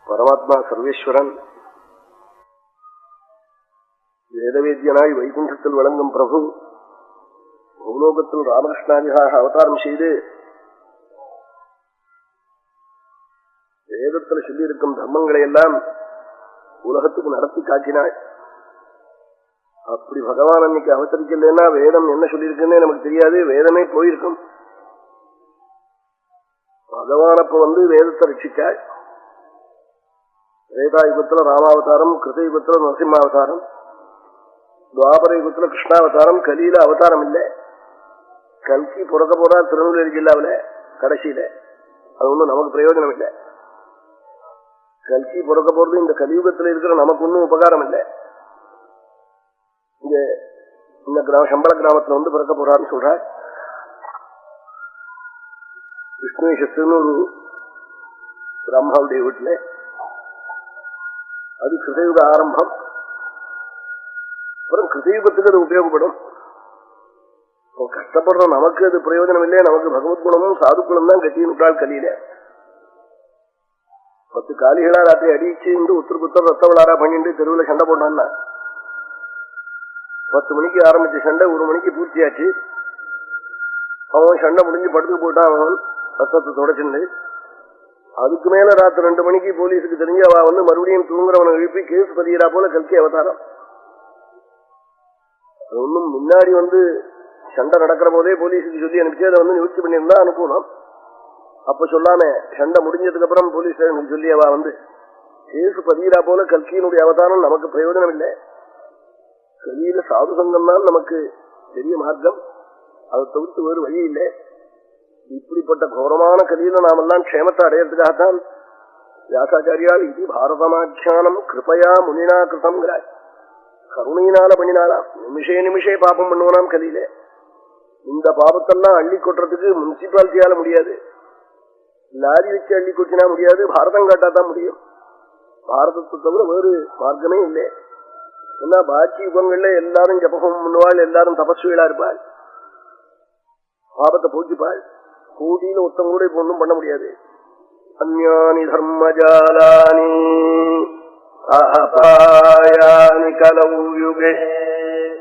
பரமாத்மா சர்வேஸ்வரன் வேதவேத்யனாய் வைகுண்டத்தில் விளங்கும் பிரபு பூலோகத்தில் ராமகிருஷ்ணாதிகாக அவதாரம் செய்து வேதத்தில் சொல்லியிருக்கும் தர்மங்களை எல்லாம் உலகத்துக்கு நடத்தி காட்டினாய். அப்படி பகவான் அன்னைக்கு அவதரிக்கலன்னா வேதம் என்ன சொல்லியிருக்குன்னே நமக்கு தெரியாது, வேதமே போயிருக்கும். பகவான் அப்ப வேதத்தை ரட்சிச்சாய். வேதாயுகத்துல ராமாவதாரம், கிருதயுகத்துல நரசிம்மாவதாரம், துவாபர யுகத்துல கிருஷ்ணாவதாரம், கலியில அவதாரம் இல்லை. கல்கி பிறக்க போறா திருநெல்வேலி ஜில்லாவில கடைசியில. அது ஒண்ணும் நமக்கு பிரயோஜனம் இல்லை. கல்கி பிறக்க போறது இந்த கலியுகத்துல இருக்கிற நமக்கு ஒன்னும் உபகாரம் இல்லை. இங்க இந்த சம்பள கிராமத்துல பிறக்க போறான்னு சொல்ற. விஷ்ணுஷத்துன்னு ஒரு பிரம்மாவுடைய வீட்டுல அது கிருதயுக ஆரம்பம். அப்புறம் கிருதயுகத்துக்கு அது உபயோகப்படும். கஷ்டப்படுற நமக்கு அது பிரயோஜனம் இல்லை. நமக்கு பகவத் குணமும் சாதுக்குணம் தான் கட்டி விட்டாள் கலியில. 10 காலிகளா ராத்திரி அடிச்சு உத்தர ரத்த விளாரா பண்ணிட்டு தெருவில் சண்டை போட்டான்னா 10 மணிக்கு ஆரம்பிச்ச சண்டை 1 மணிக்கு பூர்த்தியாச்சு. அவன் சண்டை முடிஞ்சு படுத்து போட்டான். அவன் ரத்தத்தை தொடச்சுண்டு அதுக்கு மேல ராத்திரி 2 மணிக்கு போலீஸுக்கு தெரிஞ்சு அவ மறுபடியும் தூங்குறவனை எழுப்பி கேஸ் பதிகிறா போல கல்கி அவதாரம். அது ஒன்னும் முன்னாடி சண்டை நடக்கிற போதே போலீஸுக்கு சொல்லி அனுப்பிச்சு அதை நிவர்த்தி பண்ணியிருந்தா அனுப்பணும். அப்ப சொல்லாம சண்டை முடிஞ்சதுக்கு அப்புறம் போலீஸ் சொல்லி அவ கேஸ் பதிகிறா போல கல்கியினுடைய அவதாரம் நமக்கு பிரயோஜனம் இல்லை. கலியில சாது சங்கம் தான் நமக்கு பெரிய மார்க்கம். அதை தவிர்த்து வேறு வழி இல்லை. இப்படிப்பட்ட கோரமான கலியில நாமெல்லாம் க்ஷேமத்தை அடையறதுக்காகத்தான் வியாசாச்சாரியால் இது பாரதமாக்கியானம் கிருப்பையா முனினா கிருதம்ங்கிறார். கருணையினால பண்ணினாலாம். நிமிஷே பாபம் பண்ணுவானாம் கலியில. இந்த பாபத்தெல்லாம் அள்ளி கொட்டுறதுக்கு முனிசிபாலிட்டியால முடியாது, லாரி வச்சு அள்ளி கொட்டினா முடியாது, பாரதம் காட்டாதான் முடியும். பாரதத்தை தவிர வேறு மார்க்கமே இல்லை. ஏன்னா பாக்கி யுகங்கள்ல எல்லாரும் ஜபகம் பண்ணுவாள், எல்லாரும் தபஸ்விகளா இருப்பாள், பாபத்தை போக்கிப்பாள். கூட்டியில ஒருத்தம் கூட இப்ப ஒன்றும் பண்ண முடியாது. அந்யானி தர்மஜாலானி அபாயானி கலவுயுகே.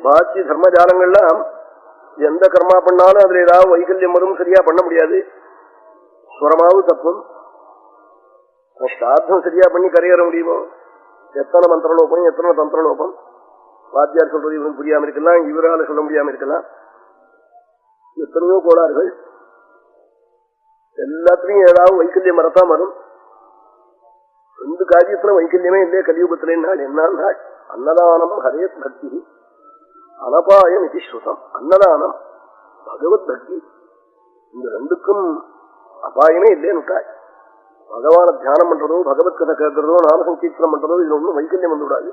பாக்கி தர்மஜாலங்கள்லாம் எந்த கர்மா பண்ணாலும் அதுல ஏதாவது வைகல்யம் வரும், சரியா பண்ண முடியாது. ஸ்வரமாவும் தப்பும். ஸ்ராத்தம் சரியா பண்ணி கரையேற முடியுமோ? எத்தனை மந்திரலோபம், எத்தனை தந்திரலோபம். வாத்தியார் சொல்றது இவனுக்கு புரியாம இருக்கலாம், இவரால சொல்ல முடியாம இருக்கலாம். எத்தனையோ கோளாறுகள். எல்லாத்திலையும் ஏதாவது வைக்கல்யம் வரத்தான் வரும். 2 காரியத்துல வைக்கல்யமே இல்லையே கலியுகத்திலே. என்ன அன்னதானம் ஹரேத் பக்தி அனபாயம் இது ஸ்ருதம். அன்னதானம் பகவத் பக்தி, இந்த 2க்கும் அபாயமே இல்லைன்னு. பகவான தியானம் பண்றதோ, பகவத் கதை கேட்கறதோ, நாம சங்கீர்த்தனம் பண்றதோ, இது ஒன்றும் வைக்கல்யம் வந்துவிடாது.